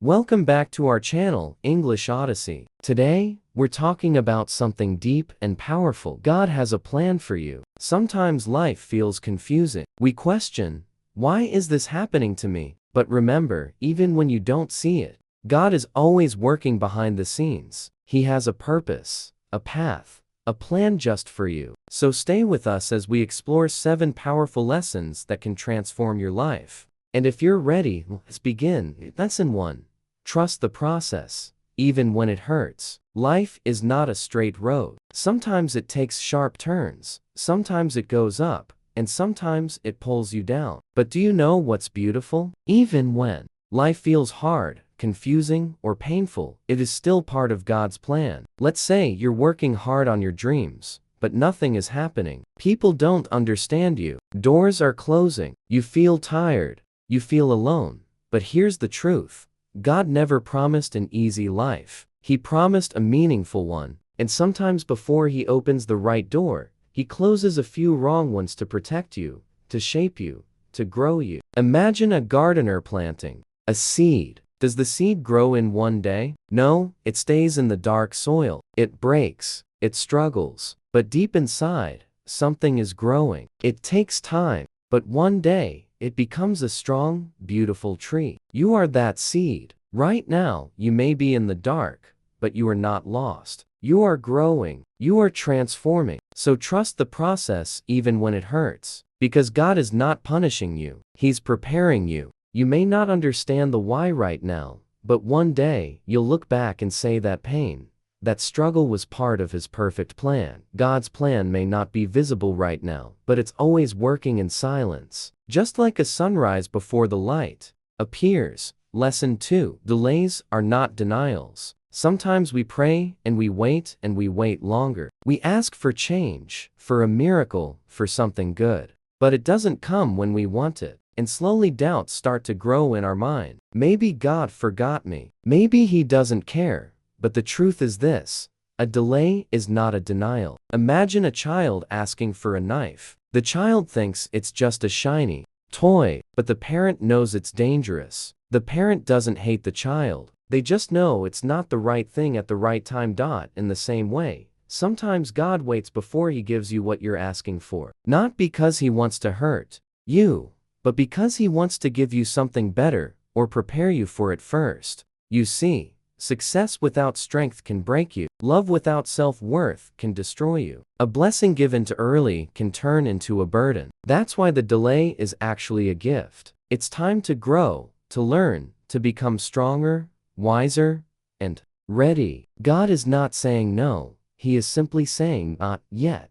Welcome back to our channel, English Odyssey. Today, we're talking about something deep and powerful. God has a plan for you. Sometimes life feels confusing. We question, why is this happening to me? But remember, even when you don't see it, God is always working behind the scenes. He has a purpose, a path, a plan just for you. So stay with us as we explore 7 powerful lessons that can transform your life. And if you're ready, let's begin. Lesson 1. Trust the process, even when it hurts. Life is not a straight road. Sometimes it takes sharp turns, sometimes it goes up, and sometimes it pulls you down. But do you know what's beautiful? Even when life feels hard, confusing, or painful, it is still part of God's plan. Let's say you're working hard on your dreams, but nothing is happening. People don't understand you. Doors are closing. You feel tired. You feel alone. But here's the truth. God never promised an easy life. He promised a meaningful one. And sometimes before He opens the right door, He closes a few wrong ones to protect you, to shape you, to grow you. Imagine a gardener planting a seed. Does the seed grow in one day? No, it stays in the dark soil. It breaks. It struggles. But deep inside, something is growing. It takes time, but one day, it becomes a strong, beautiful tree. You are that seed. Right now, you may be in the dark, but you are not lost. You are growing. You are transforming. So trust the process even when it hurts. Because God is not punishing you. He's preparing you. You may not understand the why right now, but one day, you'll look back and say that pain, that struggle was part of His perfect plan. God's plan may not be visible right now, but it's always working in silence. Just like a sunrise before the light appears. Lesson 2. Delays are not denials. Sometimes we pray and we wait longer. We ask for change, for a miracle, for something good. But it doesn't come when we want it. And slowly doubts start to grow in our mind. Maybe God forgot me. Maybe He doesn't care. But the truth is this. A delay is not a denial. Imagine a child asking for a knife. The child thinks it's just a shiny toy, but the parent knows it's dangerous. The parent doesn't hate the child. They just know it's not the right thing at the right time. In the same way, sometimes God waits before He gives you what you're asking for. Not because He wants to hurt you, but because He wants to give you something better, or prepare you for it first. You see, success without strength can break you. Love without self-worth can destroy you. A blessing given too early can turn into a burden. That's why the delay is actually a gift. It's time to grow, to learn, to become stronger, wiser, and ready. God is not saying no. He is simply saying not yet.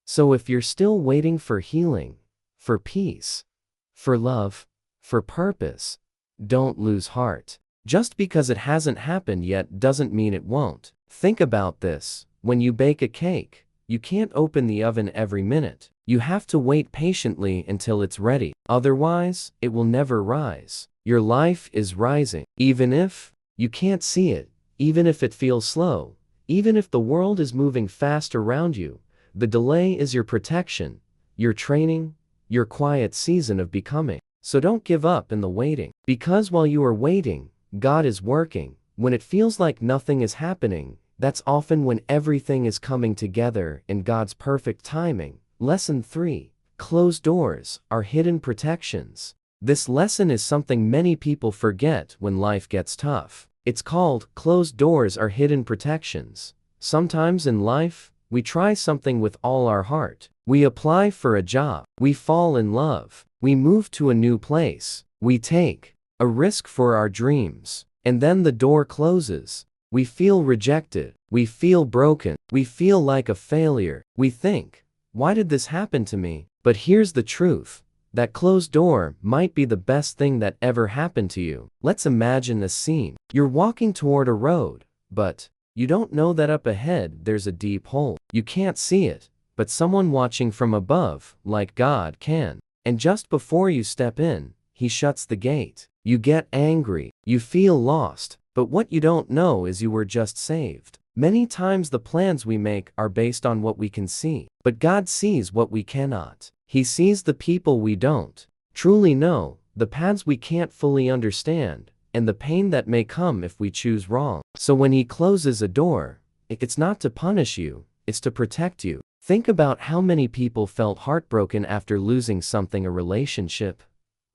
So if you're still waiting for healing, for peace, for love, for purpose, don't lose heart. Just because it hasn't happened yet doesn't mean it won't. Think about this. When you bake a cake, you can't open the oven every minute. You have to wait patiently until it's ready. Otherwise, it will never rise. Your life is rising. Even if you can't see it, even if it feels slow, even if the world is moving fast around you, the delay is your protection, your training, your quiet season of becoming. So don't give up in the waiting. Because while you are waiting, God is working. When it feels like nothing is happening, that's often when everything is coming together in God's perfect timing. Lesson 3. Closed doors are hidden protections. This lesson is something many people forget when life gets tough. It's called closed doors are hidden protections. Sometimes in life, we try something with all our heart. We apply for a job. We fall in love. We move to a new place. We take a risk for our dreams. And then the door closes. We feel rejected. We feel broken. We feel like a failure. We think, why did this happen to me? But here's the truth. That closed door might be the best thing that ever happened to you. Let's imagine a scene. You're walking toward a road, but you don't know that up ahead there's a deep hole. You can't see it, but someone watching from above, like God, can. And just before you step in, He shuts the gate. You get angry. You feel lost. But what you don't know is you were just saved. Many times the plans we make are based on what we can see. But God sees what we cannot. He sees the people we don't truly know, the paths we can't fully understand, and the pain that may come if we choose wrong. So when He closes a door, it's not to punish you, it's to protect you. Think about how many people felt heartbroken after losing something, a relationship,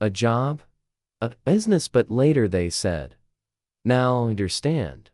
a job, a business, but later they said, "Now I understand.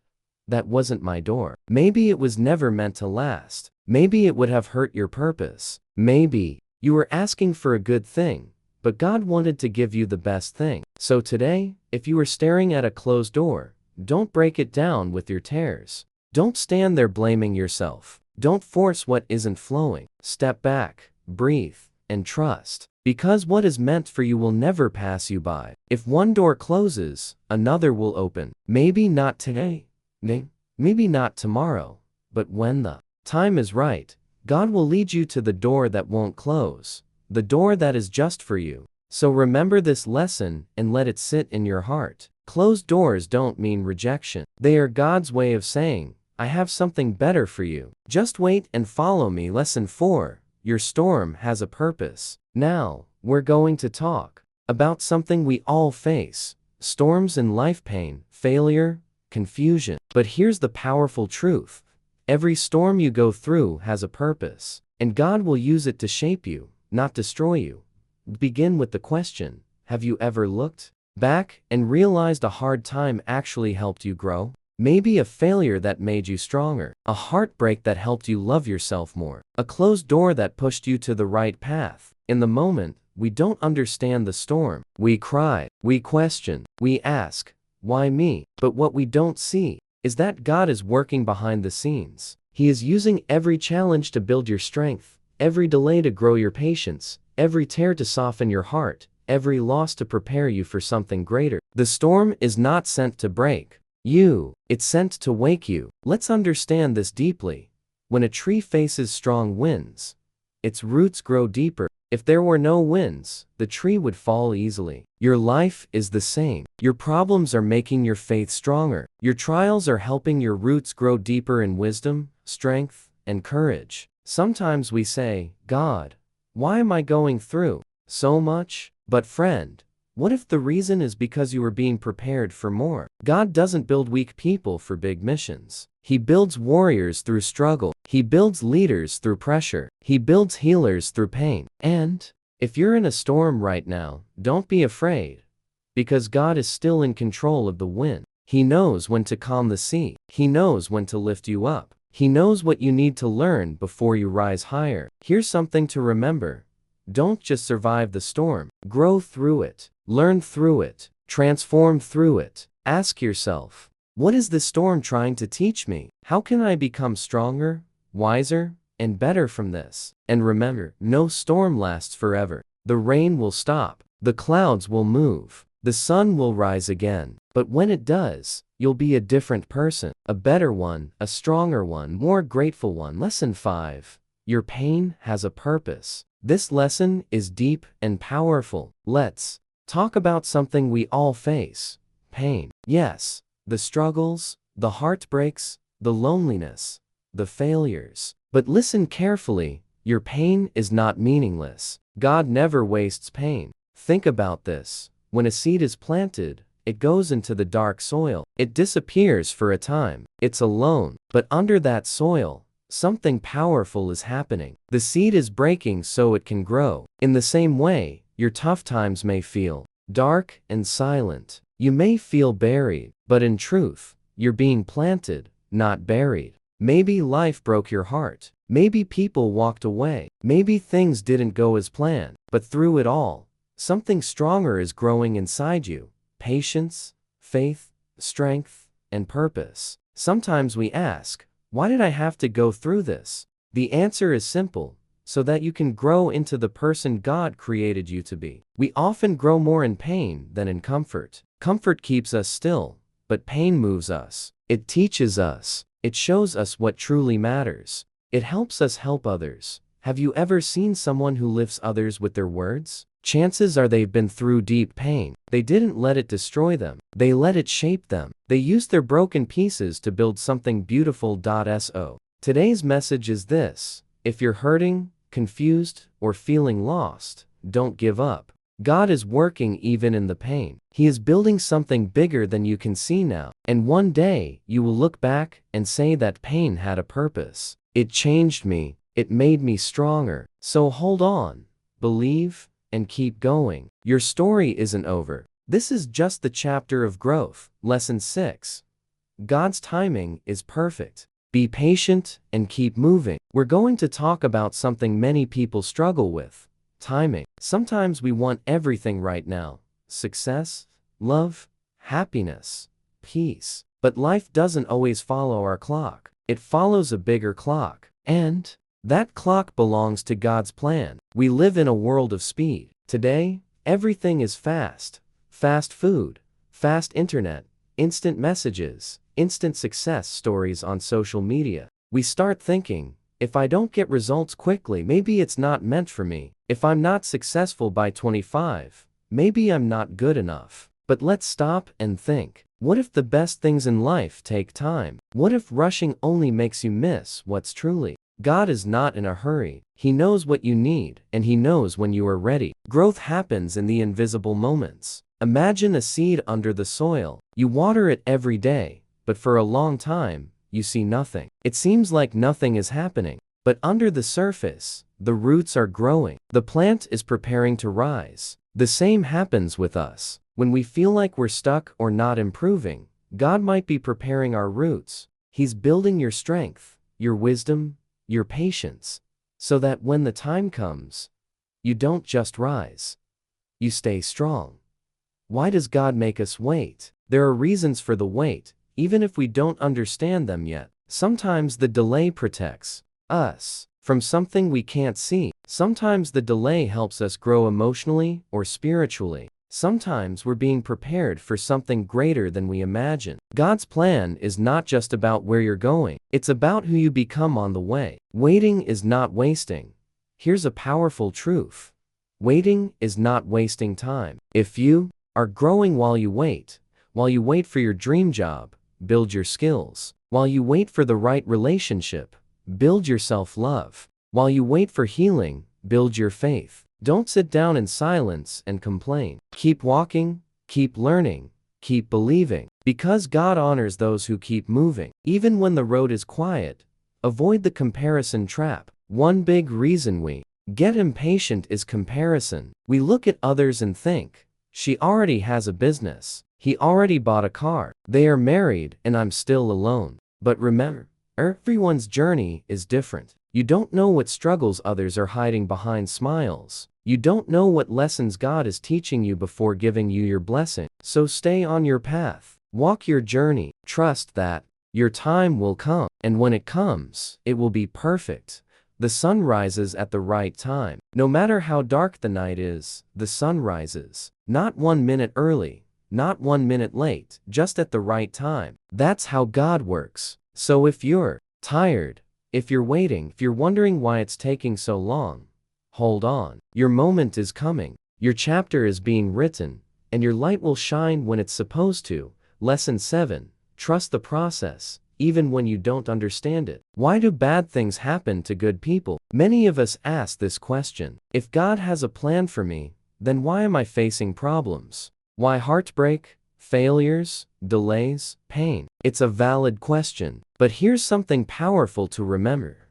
That wasn't my door." Maybe it was never meant to last. Maybe it would have hurt your purpose. Maybe you were asking for a good thing, but God wanted to give you the best thing. So today, if you are staring at a closed door, don't break it down with your tears. Don't stand there blaming yourself. Don't force what isn't flowing. Step back, breathe, and trust. Because what is meant for you will never pass you by. If one door closes, another will open. Maybe not today, maybe not tomorrow, but when the time is right, God will lead you to the door that won't close, the door that is just for you. So remember this lesson and let it sit in your heart. Closed doors don't mean rejection. They are God's way of saying, "I have something better for you. Just wait and follow me." Lesson 4. Your storm has a purpose. Now, we're going to talk about something we all face. Storms in life: pain, failure, confusion. But here's the powerful truth. Every storm you go through has a purpose, and God will use it to shape you, not destroy you. Begin with the question, have you ever looked back and realized a hard time actually helped you grow? Maybe a failure that made you stronger, a heartbreak that helped you love yourself more, a closed door that pushed you to the right path. In the moment, we don't understand the storm. We cry, we question, we ask, "Why me?" But what we don't see is that God is working behind the scenes. He is using every challenge to build your strength, every delay to grow your patience, every tear to soften your heart, every loss to prepare you for something greater. The storm is not sent to break you, it's sent to wake you. Let's understand this deeply. When a tree faces strong winds, its roots grow deeper. If there were no winds, the tree would fall easily. Your life is the same. Your problems are making your faith stronger. Your trials are helping your roots grow deeper in wisdom, strength, and courage. Sometimes we say, "God, why am I going through so much?" But friend, what if the reason is because you are being prepared for more? God doesn't build weak people for big missions. He builds warriors through struggle. He builds leaders through pressure. He builds healers through pain. And if you're in a storm right now, don't be afraid, because God is still in control of the wind. He knows when to calm the sea. He knows when to lift you up. He knows what you need to learn before you rise higher. Here's something to remember. Don't just survive the storm. Grow through it. Learn through it. Transform through it. Ask yourself, what is this storm trying to teach me? How can I become stronger, wiser, and better from this? And remember, no storm lasts forever. The rain will stop. The clouds will move. The sun will rise again. But when it does, you'll be a different person. A better one, a stronger one, more grateful one. Lesson 5. Your pain has a purpose. This lesson is deep and powerful. Let's talk about something we all face. Pain. Yes, the struggles, the heartbreaks, the loneliness, the failures. But listen carefully, your pain is not meaningless. God never wastes pain. Think about this. When a seed is planted, it goes into the dark soil. It disappears for a time. It's alone. But under that soil, something powerful is happening. The seed is breaking so it can grow. In the same way, your tough times may feel dark and silent. You may feel buried, but in truth, you're being planted, not buried. Maybe life broke your heart. Maybe people walked away. Maybe things didn't go as planned. But through it all, something stronger is growing inside you. Patience, faith, strength, and purpose. Sometimes we ask, why did I have to go through this? The answer is simple, so that you can grow into the person God created you to be. We often grow more in pain than in comfort. Comfort keeps us still, but pain moves us. It teaches us. It shows us what truly matters. It helps us help others. Have you ever seen someone who lifts others with their words? Chances are they've been through deep pain. They didn't let it destroy them. They let it shape them. They used their broken pieces to build something beautiful. So, today's message is this: if you're hurting, confused, or feeling lost, don't give up. God is working even in the pain. He is building something bigger than you can see now. And one day, you will look back and say that pain had a purpose. It changed me. It made me stronger. So hold on, believe, and keep going. Your story isn't over. This is just the chapter of growth. Lesson 6. God's timing is perfect. Be patient and keep moving. We're going to talk about something many people struggle with: timing. Sometimes we want everything right now: success, love, happiness, peace. But life doesn't always follow our clock. It follows a bigger clock. And that clock belongs to God's plan. We live in a world of speed. Today, everything is fast. Fast food, fast internet, instant messages, instant success stories on social media. We start thinking, if I don't get results quickly, maybe it's not meant for me. If I'm not successful by 25, maybe I'm not good enough. But let's stop and think. What if the best things in life take time? What if rushing only makes you miss what's truly? God is not in a hurry. He knows what you need, and He knows when you are ready. Growth happens in the invisible moments. Imagine a seed under the soil. You water it every day, but for a long time, you see nothing. It seems like nothing is happening. But under the surface, the roots are growing. The plant is preparing to rise. The same happens with us. When we feel like we're stuck or not improving, God might be preparing our roots. He's building your strength, your wisdom, your patience, so that when the time comes, you don't just rise. You stay strong. Why does God make us wait? There are reasons for the wait, even if we don't understand them yet. Sometimes the delay protects us from something we can't see. Sometimes the delay helps us grow emotionally or spiritually. Sometimes we're being prepared for something greater than we imagine. God's plan is not just about where you're going. It's about who you become on the way. Waiting is not wasting. Here's a powerful truth. Waiting is not wasting time. If you are growing while you wait for your dream job, build your skills. While you wait for the right relationship, build your self-love. While you wait for healing, build your faith. Don't sit down in silence and complain. Keep walking, keep learning, keep believing. Because God honors those who keep moving. Even when the road is quiet, avoid the comparison trap. One big reason we get impatient is comparison. We look at others and think, she already has a business. He already bought a car. They are married and I'm still alone. But remember, everyone's journey is different. You don't know what struggles others are hiding behind smiles. You don't know what lessons God is teaching you before giving you your blessing. So stay on your path. Walk your journey. Trust that your time will come. And when it comes, it will be perfect. The sun rises at the right time. No matter how dark the night is, the sun rises. Not 1 minute early, not 1 minute late, just at the right time. That's how God works. So if you're tired, if you're waiting, if you're wondering why it's taking so long, hold on. Your moment is coming. Your chapter is being written, and your light will shine when it's supposed to. Lesson 7. Trust the process, even when you don't understand it. Why do bad things happen to good people? Many of us ask this question. If God has a plan for me, then why am I facing problems? Why heartbreak, failures, delays, pain? It's a valid question. But here's something powerful to remember.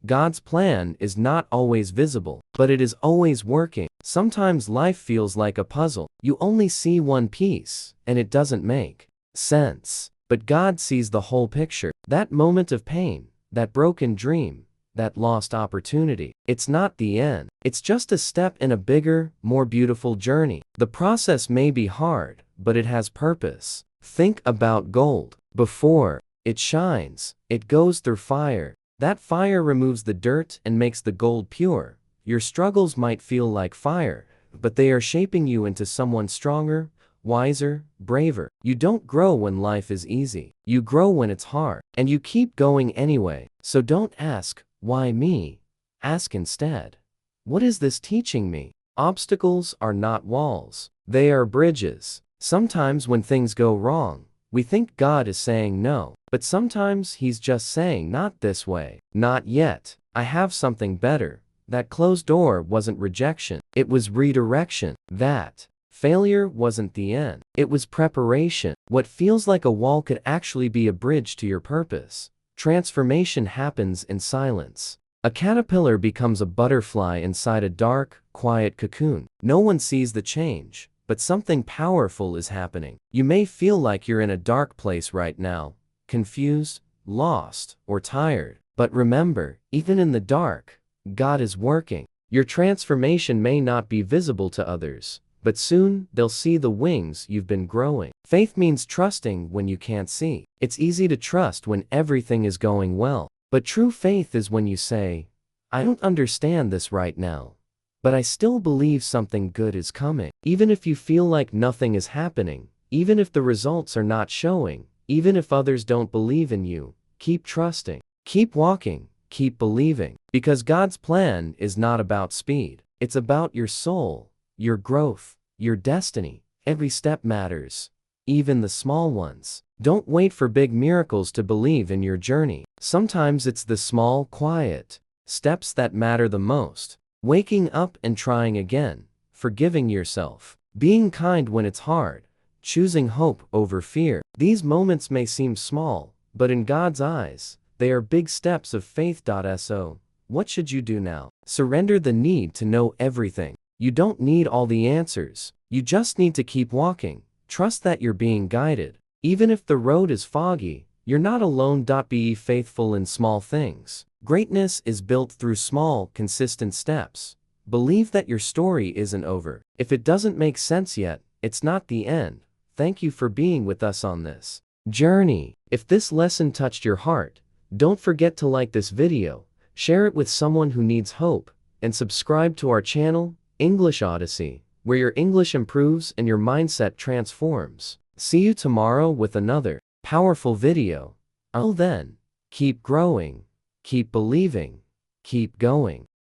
God's plan is not always visible, but it is always working. Sometimes life feels like a puzzle. You only see one piece, and it doesn't make sense. But God sees the whole picture. That moment of pain, that broken dream, that lost opportunity, it's not the end. It's just a step in a bigger, more beautiful journey. The process may be hard, but it has purpose. Think about gold. Before it shines, it goes through fire. That fire removes the dirt and makes the gold pure. Your struggles might feel like fire, but they are shaping you into someone stronger, wiser, braver. You don't grow when life is easy. You grow when it's hard. And you keep going anyway. So don't ask, why me? Ask instead, what is this teaching me? Obstacles are not walls. They are bridges. Sometimes when things go wrong, we think God is saying no, but sometimes He's just saying not this way, not yet. I have something better. That closed door wasn't rejection, it was redirection. That failure wasn't the end, it was preparation. What feels like a wall could actually be a bridge to your purpose. Transformation happens in silence. A caterpillar becomes a butterfly inside a dark, quiet cocoon. No one sees the change, but something powerful is happening. You may feel like you're in a dark place right now, confused, lost, or tired. But remember, even in the dark, God is working. Your transformation may not be visible to others, but soon they'll see the wings you've been growing. Faith means trusting when you can't see. It's easy to trust when everything is going well, but true faith is when you say, I don't understand this right now, but I still believe something good is coming. Even if you feel like nothing is happening, even if the results are not showing, even if others don't believe in you, keep trusting, keep walking, keep believing, because God's plan is not about speed. It's about your soul, your growth, your destiny. Every step matters, even the small ones. Don't wait for big miracles to believe in your journey. Sometimes it's the small, quiet steps that matter the most. Waking up and trying again, forgiving yourself, being kind when it's hard, choosing hope over fear. These moments may seem small, but in God's eyes, they are big steps of faith. So, what should you do now? Surrender the need to know everything. You don't need all the answers. You just need to keep walking. Trust that you're being guided. Even if the road is foggy, you're not alone. Be faithful in small things. Greatness is built through small, consistent steps. Believe that your story isn't over. If it doesn't make sense yet, it's not the end. Thank you for being with us on this journey. If this lesson touched your heart, don't forget to like this video, share it with someone who needs hope, and subscribe to our channel, English Odyssey, where your English improves and your mindset transforms. See you tomorrow with another powerful video. Until then, keep growing, keep believing, keep going.